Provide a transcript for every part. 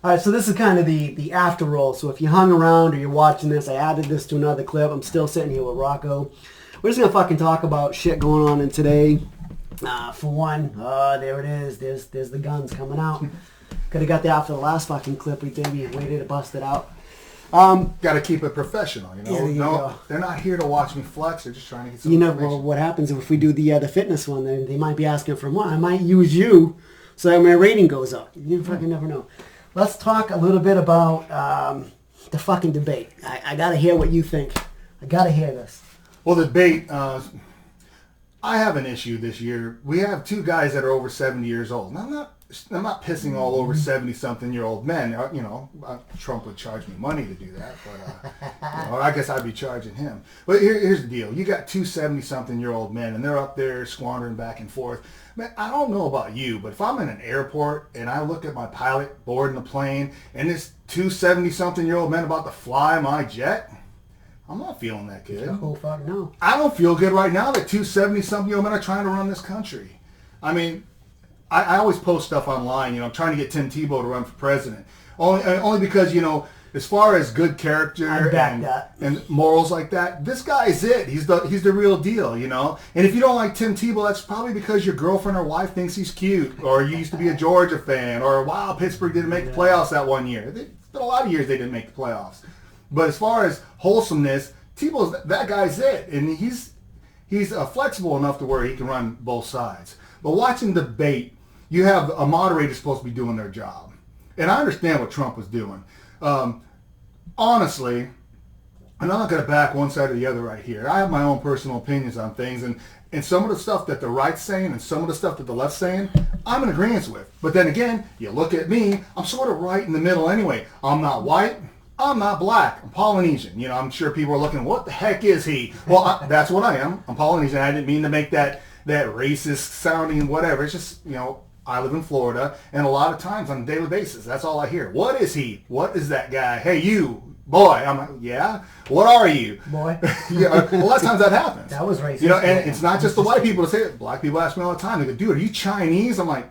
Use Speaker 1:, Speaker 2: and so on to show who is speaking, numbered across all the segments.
Speaker 1: All right, so this is kind of the after roll. So if you hung around or you're watching this, I added this to another clip. I'm still sitting here with Rocco. We're just going to fucking talk about shit going on in today. For one, there it is. There's the guns coming out. Could have got that after the last fucking clip we did. We waited to bust it out.
Speaker 2: Got to keep it professional, you know.
Speaker 1: Yeah,
Speaker 2: no, they're not here to watch me flex. They're just trying to get some
Speaker 1: You know,
Speaker 2: information.
Speaker 1: well, what happens if we do the fitness one? Then they might be asking for more. I might use you so that my rating goes up. You fucking never know. Let's talk a little bit about the fucking debate. I got to hear what you think. I got to hear this.
Speaker 2: Well, the debate, I have an issue this year. We have two guys that are over 70 years old. And I'm not pissing all over 70-something-year-old men. You know, Trump would charge me money to do that, but you know, I guess I'd be charging him. But here's the deal. You got two 70-something-year-old men, and they're up there squandering back and forth. Man, I don't know about you, but if I'm in an airport and I look at my pilot boarding the plane, and this two 70-something-year-old men about to fly my jet, I'm not feeling that good.
Speaker 1: Oh, fuck no.
Speaker 2: I don't feel good right now that two 70-something-year-old men are trying to run this country. I mean, I always post stuff online. You know, I'm trying to get Tim Tebow to run for president. Only because, you know, as far as good character and morals like that, this guy's it. He's the real deal, you know. And if you don't like Tim Tebow, that's probably because your girlfriend or wife thinks he's cute, or you used to be a Georgia fan, or wow, Pittsburgh didn't make the playoffs that one year. It's been a lot of years they didn't make the playoffs. But as far as wholesomeness, Tebow's that guy's it, and he's flexible enough to where he can run both sides. But watching the debate, you have a moderator supposed to be doing their job, and I understand what Trump was doing. Honestly, and I'm not going to back one side or the other right here. I have my own personal opinions on things, and some of the stuff that the right's saying and some of the stuff that the left's saying, I'm in agreement with. But then again, you look at me, I'm sort of right in the middle anyway. I'm not white. I'm not black. I'm Polynesian. You know, I'm sure people are looking, what the heck is he? Well, that's what I am. I'm Polynesian. I didn't mean to make that racist sounding whatever. It's just, you know, I live in Florida, and a lot of times on a daily basis, that's all I hear. What is he? What is that guy? Hey, you, boy. I'm like, yeah? What are you?
Speaker 1: Boy.
Speaker 2: Yeah, a lot of times that happens.
Speaker 1: That was racist.
Speaker 2: You know, and it's not just the white people that say it. Black people ask me all the time. They go, dude, are you Chinese? I'm like,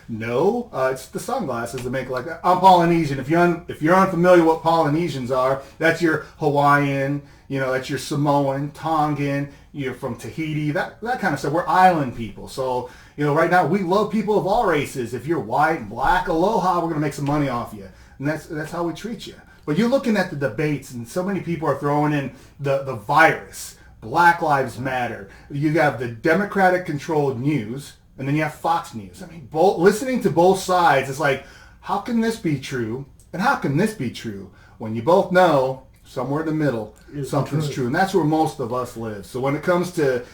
Speaker 2: no. It's the sunglasses that make it like that. I'm Polynesian. If you're unfamiliar what Polynesians are, that's your Hawaiian, you know, that's your Samoan, Tongan, you're from Tahiti, that kind of stuff. We're island people. So, you know, right now we love people of all races. If you're white and black, aloha, we're going to make some money off you. And that's how we treat you. But you're looking at the debates, and so many people are throwing in the virus, Black Lives Matter. You have the Democratic-controlled news, and then you have Fox News. I mean, listening to both sides, it's like, how can this be true, and how can this be true, when you both know somewhere in the middle something's true. And that's where most of us live. So when it comes to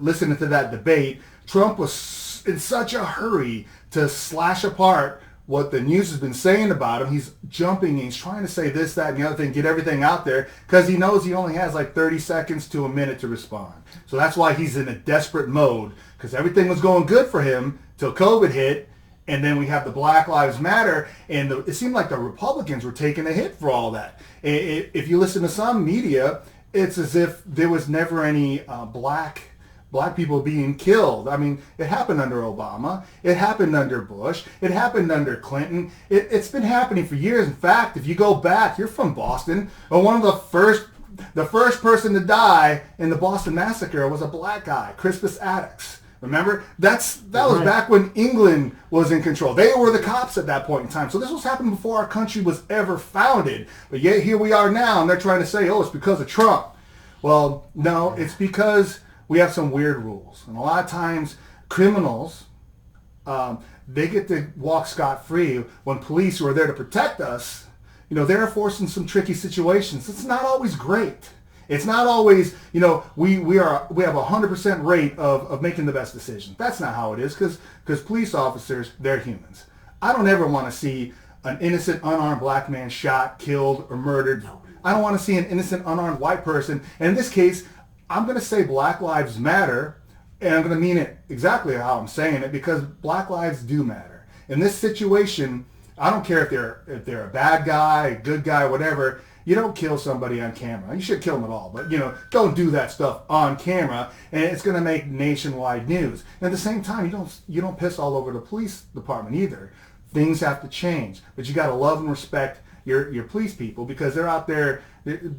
Speaker 2: listening to that debate, Trump was in such a hurry to slash apart what the news has been saying about him. He's jumping, he's trying to say this, that, and the other thing, get everything out there, because he knows he only has like 30 seconds to a minute to respond. So that's why he's in a desperate mode, because everything was going good for him till COVID hit, and then we have the Black Lives Matter, and it seemed like the Republicans were taking a hit for all that. If you listen to some media, it's as if there was never any black people being killed. I mean, it happened under Obama. It happened under Bush. It happened under Clinton. It's been happening for years. In fact, if you go back, you're from Boston, and one of the first person to die in the Boston Massacre was a black guy, Crispus Attucks. Remember? That was back when England was in control. They were the cops at that point in time. So this was happening before our country was ever founded. But yet here we are now, and they're trying to say, oh, it's because of Trump. Well, no, it's because we have some weird rules. And a lot of times, criminals, they get to walk scot-free when police who are there to protect us, you know, they're forced in some tricky situations. It's not always great. It's not always, you know, we have a 100% rate of making the best decision. That's not how it is, because police officers, they're humans. I don't ever want to see an innocent, unarmed black man shot, killed, or murdered. No. I don't want to see an innocent, unarmed white person. And in this case, I'm going to say Black Lives Matter, and I'm going to mean it exactly how I'm saying it, because black lives do matter. In this situation, I don't care if they're a bad guy, a good guy, whatever. You don't kill somebody on camera. You should kill them at all, but, you know, don't do that stuff on camera, and it's going to make nationwide news. And at the same time, you don't piss all over the police department either. things have to change. But you got to love and respect your police people, because they're out there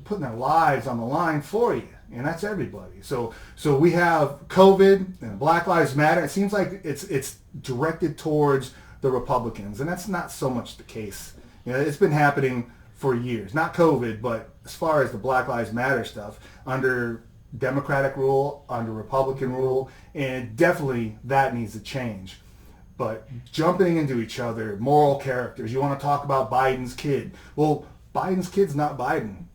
Speaker 2: putting their lives on the line for you, and that's everybody. So we have COVID and Black Lives Matter. It seems like it's directed towards the Republicans, and that's not so much the case. It's been happening for years. Not COVID, but as far as the Black Lives Matter stuff, under Democratic rule, under Republican rule, and definitely that needs to change. But jumping into each other, moral characters. You want to talk about Biden's kid? Well, Biden's kid's not Biden.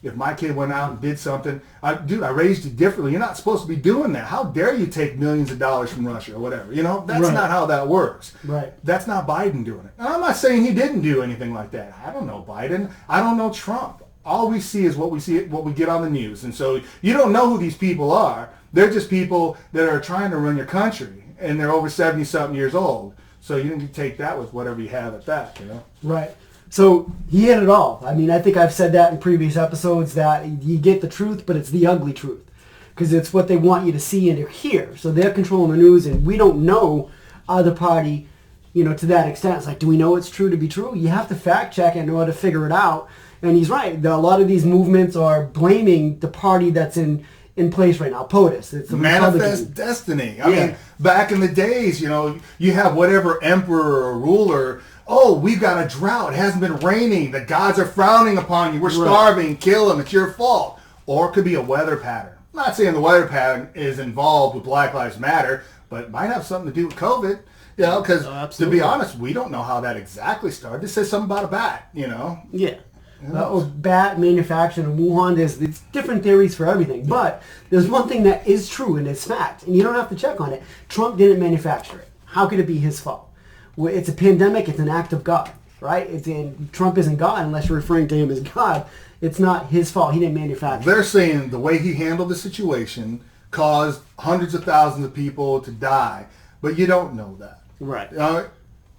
Speaker 2: If my kid went out and did something, I raised you differently. You're not supposed to be doing that. How dare you take millions of dollars from Russia or whatever? That's not how that works.
Speaker 1: Right.
Speaker 2: That's not Biden doing it. And I'm not saying he didn't do anything like that. I don't know Biden. I don't know Trump. All we see is what we get on the news. And so you don't know who these people are. They're just people that are trying to run your country. And they're over 70-something years old. So you need to take that with whatever you have at that,
Speaker 1: Right. So he hit it all. I mean, I think I've said that in previous episodes, that you get the truth, but it's the ugly truth. Because it's what they want you to see and hear. So they're controlling the news, and we don't know either party, to that extent. It's like, do we know it's true to be true? You have to fact check it in order to figure it out. And he's right. A lot of these movements are blaming the party that's in place right now, POTUS. It's the
Speaker 2: manifest destiny. I mean, back in the days, you have whatever emperor or ruler. Oh, we've got a drought. It hasn't been raining. The gods are frowning upon you. We're starving. Kill them. It's your fault. Or it could be a weather pattern. I'm not saying the weather pattern is involved with Black Lives Matter, but it might have something to do with COVID. Because to be honest, we don't know how that exactly started. This says something about a bat.
Speaker 1: Yeah. Or bat manufactured in Wuhan. There's different theories for everything. But there's one thing that is true, and it's fact. And you don't have to check on it. Trump didn't manufacture it. How could it be his fault? Well, it's a pandemic. It's an act of God, right? Trump isn't God unless you're referring to him as God. It's not his fault. He didn't manufacture it.
Speaker 2: They're saying the way he handled the situation caused hundreds of thousands of people to die. But you don't know that.
Speaker 1: Right.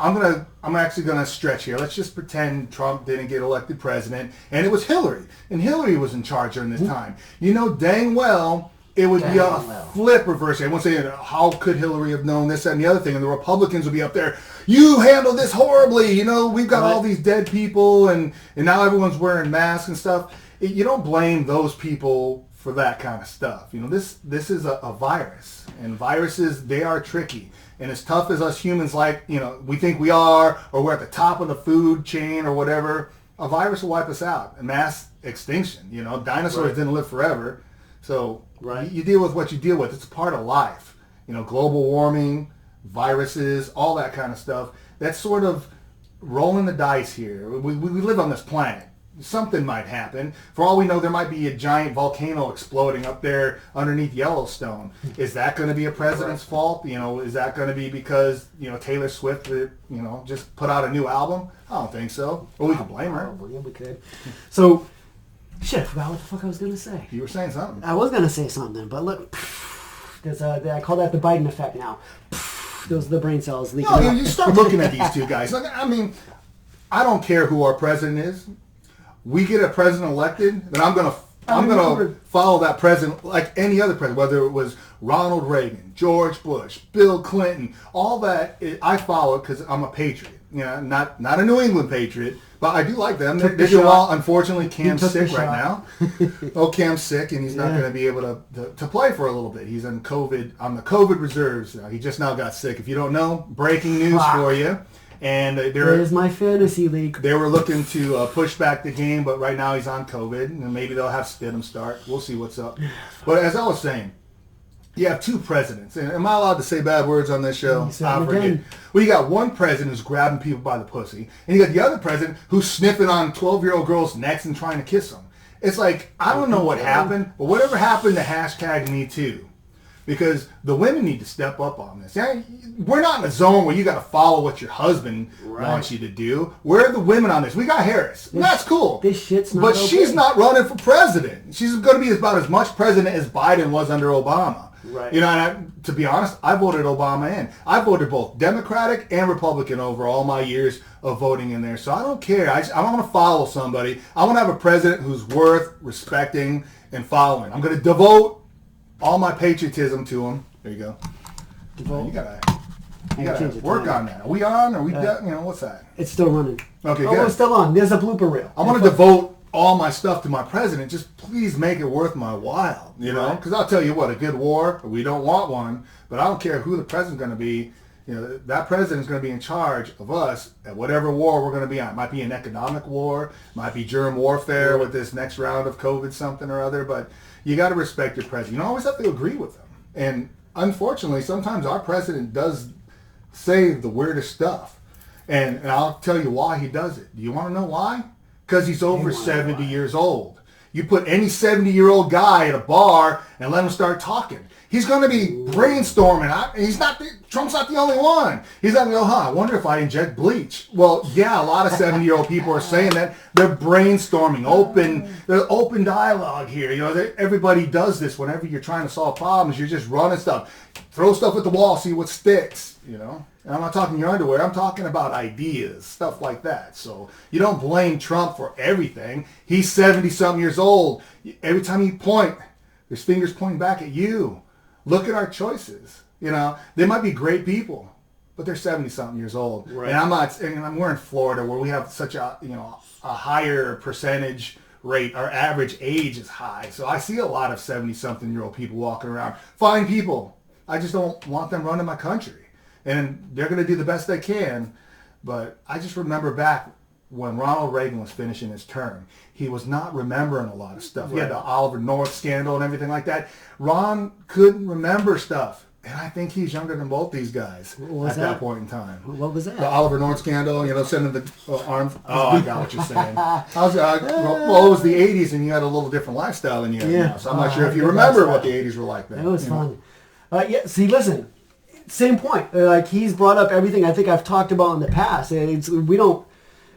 Speaker 2: I'm actually gonna stretch here. Let's just pretend Trump didn't get elected president, and it was Hillary, and Hillary was in charge during this time. Dang well it would be a flip reverse. I won't say how could Hillary have known this, that, and the other thing, and the Republicans would be up there. You handled this horribly. We've got all these dead people, and now everyone's wearing masks and stuff. You don't blame those people for that kind of stuff. This is a virus, and viruses, they are tricky. And as tough as us humans we think we are, or we're at the top of the food chain or whatever, a virus will wipe us out. A mass extinction. Dinosaurs didn't live forever. So you deal with what you deal with. It's a part of life. Global warming, viruses, all that kind of stuff. That's sort of rolling the dice here. We live on this planet. Something might happen. For all we know, there might be a giant volcano exploding up there underneath Yellowstone. Is that going to be a president's fault? Is that going to be because, Taylor Swift, just put out a new album? I don't think so. Well, we could blame her.
Speaker 1: Yeah, we could. So, shit, I forgot what the fuck I was going to say.
Speaker 2: You were saying something.
Speaker 1: I was going to say something, but look, I call that the Biden effect now. Those are the brain cells leaking out.
Speaker 2: You start looking at these two guys. I don't care who our president is. We get a president elected, then I'm gonna follow that president like any other president, whether it was Ronald Reagan, George Bush, Bill Clinton, all that. I follow it because I'm a patriot. Not a New England patriot, but I do like them. They're doing well. Unfortunately, Cam's sick right now. Cam's sick, and he's not going to be able to play for a little bit. He's on COVID, on the COVID reserves. He just now got sick. If you don't know, breaking news for you. And
Speaker 1: there's my fantasy league.
Speaker 2: They were looking to push back the game, but right now he's on COVID, and maybe they'll have Stidham start. We'll see what's up. But as I was saying, you have two presidents. And am I allowed to say bad words on this show? I forget. Well, you got one president who's grabbing people by the pussy, and you got the other president who's sniffing on 12-year-old girls' necks and trying to kiss them. It's like, I don't know what happened, but whatever happened to #MeToo. Because the women need to step up on this. We're not in a zone where you got to follow what your husband wants you to do. Where are the women on this? We got Harris. That's cool.
Speaker 1: This shit's not
Speaker 2: But she's not running for president. She's going to be about as much president as Biden was under Obama.
Speaker 1: Right.
Speaker 2: And to be honest, I voted Obama in. I voted both Democratic and Republican over all my years of voting in there. So I don't care. I don't want to follow somebody. I want to have a president who's worth respecting and following. I'm going to devote all my patriotism to him. There you go.
Speaker 1: Devote.
Speaker 2: You gotta You gotta work on that. Are we on? Are we done? You know, what's that?
Speaker 1: It's still running.
Speaker 2: Okay,
Speaker 1: oh,
Speaker 2: good.
Speaker 1: It's still on. There's a blooper reel.
Speaker 2: I want to devote all my stuff to my president. Just please make it worth my while, you know? Because I'll tell you what, a good war, we don't want one, but I don't care who the president's going to be. You know, that president's going to be in charge of us at whatever war we're going to be on. It might be an economic war, might be germ warfare with this next round of COVID something or other, but you got to respect your president. You don't always have to agree with him. And unfortunately, sometimes our president does say the weirdest stuff. And I'll tell you why he does it. Do you want to know why? Because he's over 70 years old. You put any 70-year-old guy at a bar and let him start talking. He's going to be brainstorming. Trump's not the only one. He's not going to go, I wonder if I inject bleach. Well, yeah, a lot of 70-year-old people are saying that. They're brainstorming, open dialogue here. You know, everybody does this whenever you're trying to solve problems. You're just running stuff. Throw stuff at the wall, see what sticks, you know. And I'm not talking your underwear. I'm talking about ideas, stuff like that. So you don't blame Trump for everything. He's 70-something years old. Every time you point, there's fingers pointing back at you. Look at our choices. You know, they might be great people, but they're 70-something years old. Right. And we're in Florida where we have such a higher percentage rate. Our average age is high. So I see a lot of 70-something-year-old people walking around. Fine people. I just don't want them running my country. And they're going to do the best they can. But I just remember back when Ronald Reagan was finishing his term, he was not remembering a lot of stuff. Right. He had the Oliver North scandal and everything like that. Ron couldn't remember stuff. And I think he's younger than both these guys at that point in time.
Speaker 1: What was that?
Speaker 2: The Oliver North scandal, sending the arms. Oh, I got what you're saying. Well, it was the 80s and you had a little different lifestyle than you have now. So I'm not sure if you remember what the 80s were like then.
Speaker 1: It was fun. See, listen. Same point. Like he's brought up everything I think I've talked about in the past.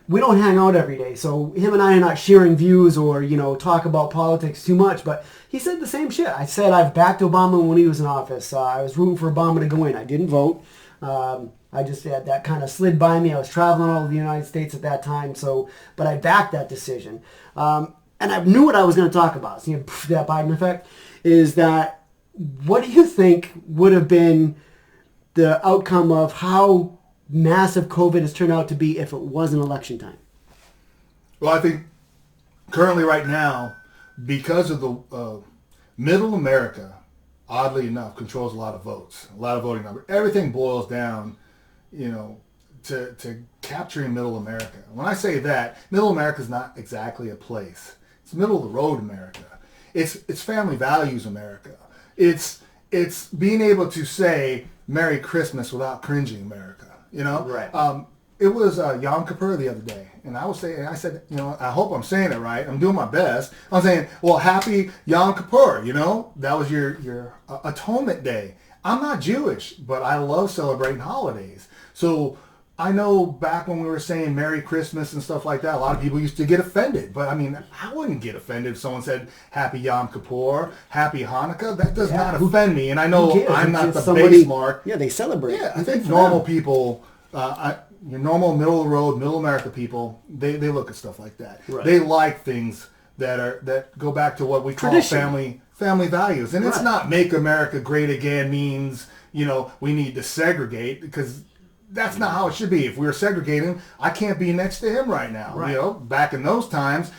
Speaker 1: We don't hang out every day, so him and I are not sharing views or talk about politics too much. But he said the same shit. I said I've backed Obama when he was in office. I was rooting for Obama to go in. I didn't vote. I just had that kind of slid by me. I was traveling all over the United States at that time, but I backed that decision. And I knew what I was going to talk about. So, that Biden effect is that. What do you think would have been the outcome of how massive COVID has turned out to be if it wasn't election time?
Speaker 2: Well, I think currently right now, because of the middle America, oddly enough, controls a lot of votes, a lot of voting numbers. Everything boils down, to capturing middle America. When I say that, middle America is not exactly a place. It's middle of the road America. It's family values America. It's being able to say Merry Christmas without cringing America, Right. It was Yom Kippur the other day, and I said, I hope I'm saying it right. I'm doing my best. I'm saying, well, happy Yom Kippur, that was your atonement day. I'm not Jewish, but I love celebrating holidays. So I know back when we were saying Merry Christmas and stuff like that, a lot of people used to get offended. But I mean, I wouldn't get offended if someone said Happy Yom Kippur, Happy Hanukkah. That does not offend me. And I know I'm not the base mark.
Speaker 1: Yeah, they celebrate.
Speaker 2: Yeah, I think normal people, your normal middle of the road, middle America people, they look at stuff like that. Right. They like things that go back to what we call family values. And it's not make America great again means, we need to segregate, because that's not how it should be. If we were segregating, I can't be next to him right now. Right. Back in those times,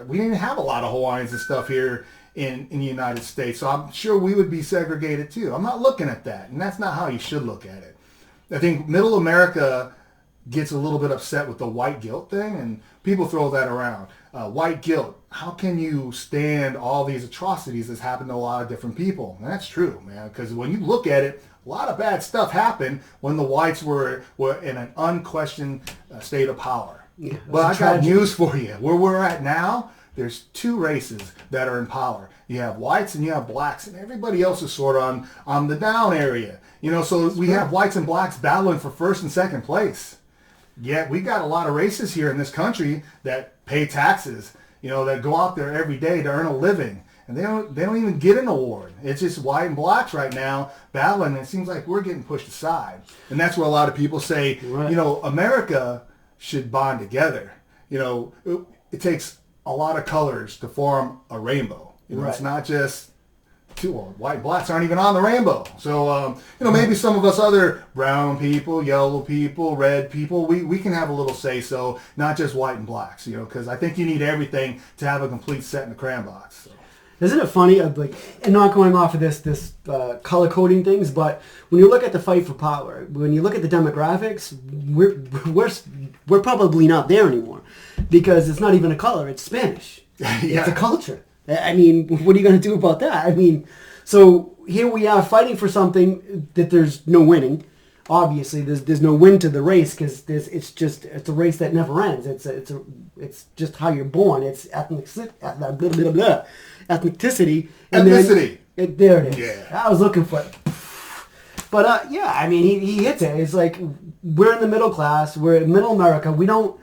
Speaker 2: we didn't have a lot of Hawaiians and stuff here in the United States. So I'm sure we would be segregated too. I'm not looking at that, and that's not how you should look at it. I think middle America gets a little bit upset with the white guilt thing, and people throw that around. White guilt. How can you stand all these atrocities that's happened to a lot of different people? And that's true, man, because when you look at it, a lot of bad stuff happened when the whites were in an unquestioned state of power. Yeah, but I got news for you. Where we're at now, there's two races that are in power. You have whites and you have blacks, and everybody else is sort of on the down area. So we have whites and blacks battling for first and second place. Yet we got a lot of races here in this country that pay taxes, that go out there every day to earn a living. And they don't even get an award. It's just white and blacks right now battling, and it seems like we're getting pushed aside. And that's where a lot of people say, America should bond together. It takes a lot of colors to form a rainbow. It's not just white and blacks aren't even on the rainbow. So, maybe some of us other brown people, yellow people, red people, we can have a little say-so, not just white and blacks, because I think you need everything to have a complete set in the crayon box. So.
Speaker 1: Isn't it funny, and not going off of this color coding things, but when you look at the fight for power, when you look at the demographics, we're probably not there anymore, because it's not even a color, it's Spanish.
Speaker 2: Yeah.
Speaker 1: It's a culture. I mean, what are you going to do about that? I mean, so here we are fighting for something that there's no winning. Obviously, there's no win to the race, because it's a race that never ends. It's just how you're born. It's ethnicity. And
Speaker 2: ethnicity.
Speaker 1: There it is.
Speaker 2: Yeah.
Speaker 1: I was looking for it. But I mean, he hits it. It's like, we're in the middle class. We're in middle America. We don't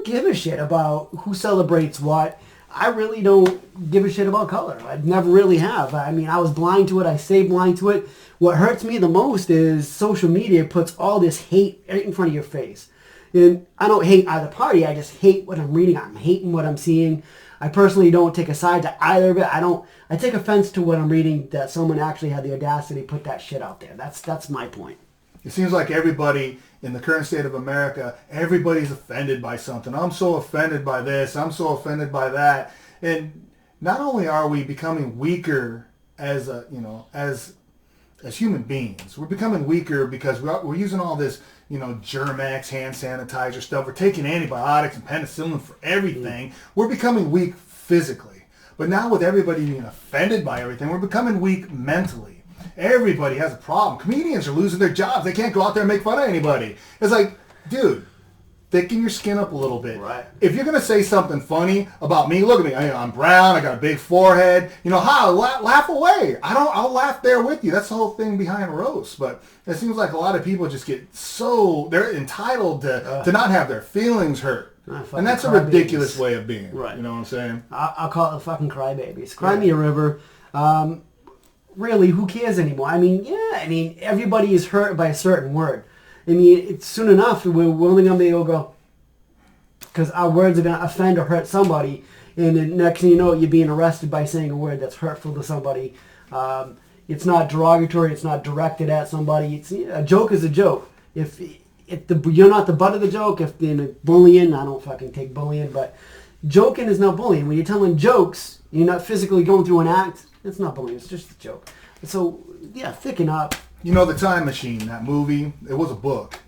Speaker 1: give a shit about who celebrates what. I really don't give a shit about color. I never really have. I mean, I was blind to it. I stay blind to it. What hurts me the most is social media puts all this hate right in front of your face. And I don't hate either party. I just hate what I'm reading. I'm hating what I'm seeing. I personally don't take a side to either of it. I take offense to what I'm reading, that someone actually had the audacity to put that shit out there. That's my point.
Speaker 2: It seems like everybody in the current state of America, everybody's offended by something. I'm so offended by this. I'm so offended by that. And not only are we becoming weaker as human beings, we're becoming weaker because we're using all this, Germ-X, hand sanitizer stuff. We're taking antibiotics and penicillin for everything. We're becoming weak physically. But now with everybody being offended by everything, we're becoming weak mentally. Everybody has a problem. Comedians are losing their jobs. They can't go out there and make fun of anybody. It's like, dude, thicken your skin up a little bit.
Speaker 1: Right.
Speaker 2: If you're going to say something funny about me, look at me. I'm brown. I got a big forehead. Laugh away. I'll laugh there with you. That's the whole thing behind roast. But it seems like a lot of people just get they're entitled to not have their feelings hurt. And that's a ridiculous way of being.
Speaker 1: Right.
Speaker 2: You know what I'm saying?
Speaker 1: I'll call it the fucking crybabies. Cry me a river. Really, who cares anymore? I mean, everybody is hurt by a certain word. I mean, it's soon enough, we're only going to be able to go, because our words are going to offend or hurt somebody, and the next thing you know, you're being arrested by saying a word that's hurtful to somebody. It's not derogatory, it's not directed at somebody. A joke is a joke. If you're not the butt of the joke, if in bullying, I don't fucking take bullying, but joking is not bullying. When you're telling jokes, you're not physically going through an act, it's not bullying, it's just a joke. So, yeah, thicken up.
Speaker 2: The Time Machine, that movie, it was a book.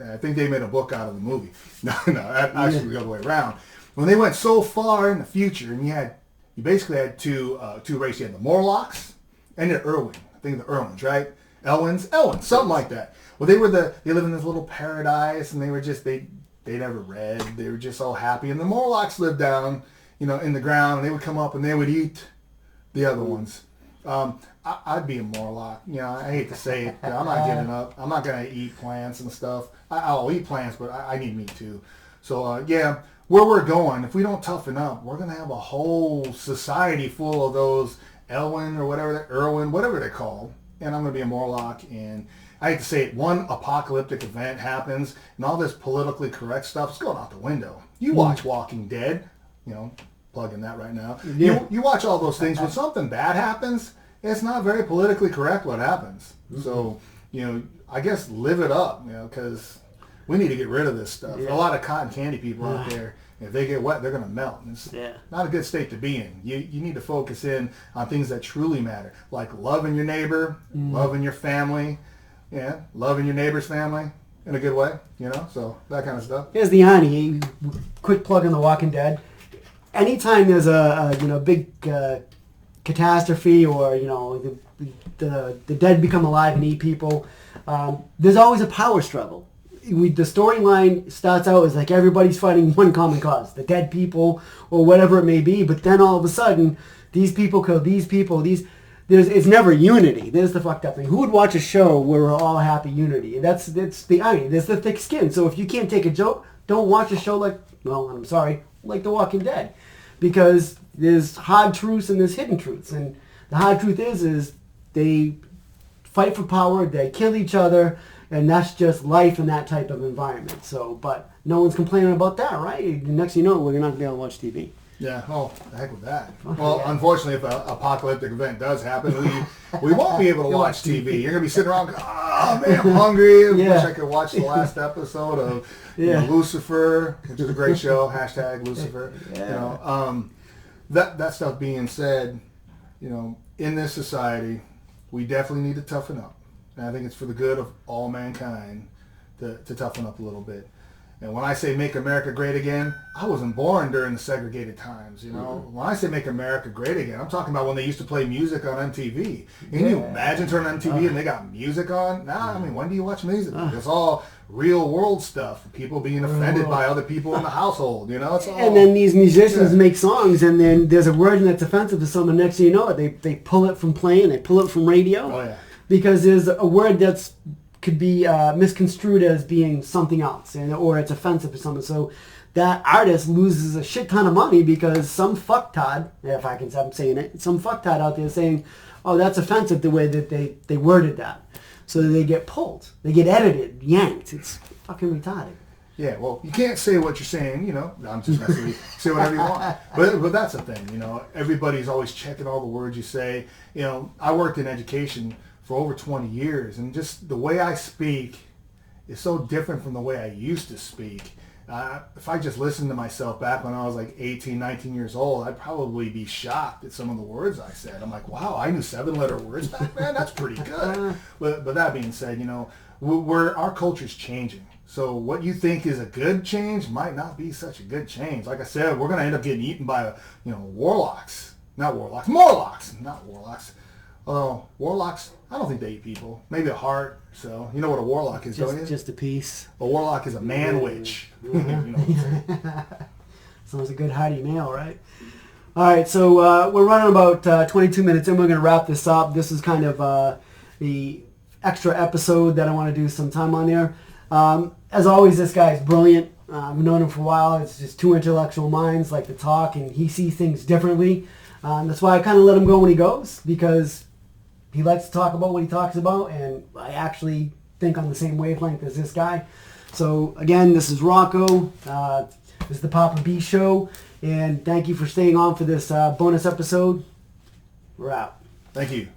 Speaker 2: I think they made a book out of the movie. No, actually the other way around. When they went so far in the future, and you basically had two races. You had the Morlocks and the Irwin. I think the Irwins, right? Elwins, something like that. Well, they live in this little paradise, and they never read. They were just all happy. And the Morlocks lived down, in the ground, and they would come up and they would eat the other ones. I'd be a Morlock. I hate to say it. I'm not giving up. I'm not going to eat plants and stuff. I'll eat plants, but I need meat too. So, where we're going, if we don't toughen up, we're going to have a whole society full of those Elwin or whatever, Irwin, whatever they're called. And I'm going to be a Morlock. And I hate to say it, one apocalyptic event happens, and all this politically correct stuff is going out the window. You watch Walking Dead, plugging that right now.
Speaker 1: Yeah.
Speaker 2: You watch all those things. When something bad happens, it's not very politically correct what happens. Mm-hmm. So, I guess live it up, because we need to get rid of this stuff.
Speaker 1: Yeah.
Speaker 2: A lot of cotton candy people out there, if they get wet, they're going to melt. It's
Speaker 1: Yeah.
Speaker 2: not a good state to be in. You need to focus in on things that truly matter, like loving your neighbor, loving your family, loving your neighbor's family in a good way, so that kind of stuff.
Speaker 1: Here's the irony. Quick plug on The Walking Dead. Anytime there's a big catastrophe, or the dead become alive and eat people, there's always a power struggle. The storyline starts out as like everybody's fighting one common cause, the dead people or whatever it may be, but then all of a sudden these people kill these people. It's never unity. There's the fucked up thing. Who would watch a show where we're all happy unity? That's the irony. There's the thick skin. So if you can't take a joke, don't watch a show like The Walking Dead, because there's hard truths and there's hidden truths. And the hard truth is they fight for power, they kill each other, and that's just life in that type of environment. So, but no one's complaining about that, right? Next thing you know, we're not going to be able to watch TV.
Speaker 2: Yeah, oh, the heck with that. Well, unfortunately, if an apocalyptic event does happen, we won't be able to watch TV. You're going to be sitting around going, oh, man, I'm hungry. I wish I could watch the last episode of Lucifer, which is a great show, hashtag Lucifer. That stuff being said, in this society, we definitely need to toughen up. And I think it's for the good of all mankind to toughen up a little bit. And when I say make America great again, I wasn't born during the segregated times, When I say make America great again, I'm talking about when they used to play music on MTV. Can you imagine turning on MTV and they got music on? Nah, I mean, when do you watch music? It's all real world stuff. People being offended by other people in the household, It's all,
Speaker 1: and then these musicians make songs, and then there's a word that's offensive to someone. Next thing you know it, they pull it from playing, they pull it from radio.
Speaker 2: Oh, yeah.
Speaker 1: Because there's a word that's could be misconstrued as being something else, or it's offensive to someone. So that artist loses a shit ton of money because some fucktard, if I can stop saying it, some fucktard out there saying, oh, that's offensive the way that they worded that. So they get pulled. They get edited, yanked. It's fucking retarded.
Speaker 2: Yeah, well, you can't say what you're saying, I'm just messing with you. Say whatever you want. But that's the thing, Everybody's always checking all the words you say. I worked in education for over 20 years, and just the way I speak is so different from the way I used to speak. If I just listened to myself back when I was like 18, 19 years old, I'd probably be shocked at some of the words I said. I'm like, wow, I knew 7-letter words back then? That's pretty good. But that being said, our culture's changing. So what you think is a good change might not be such a good change. Like I said, we're going to end up getting eaten by, warlocks. Not warlocks. Morlocks. Not warlocks. Warlocks, I don't think they eat people. Maybe a heart. So, you know what a warlock is, don't you?
Speaker 1: Just a piece.
Speaker 2: A warlock is a man-witch.
Speaker 1: Sounds a good hearty male, right? All right, so we're running about 22 minutes, and we're going to wrap this up. This is kind of the extra episode that I want to do some time on there. As always, this guy is brilliant. I've known him for a while. It's just two intellectual minds like to talk, and he sees things differently. That's why I kind of let him go when he goes, because he likes to talk about what he talks about, and I actually think on the same wavelength as this guy. So again, this is Rocco. This is the Poppa B Show, and thank you for staying on for this bonus episode. We're out.
Speaker 2: Thank you.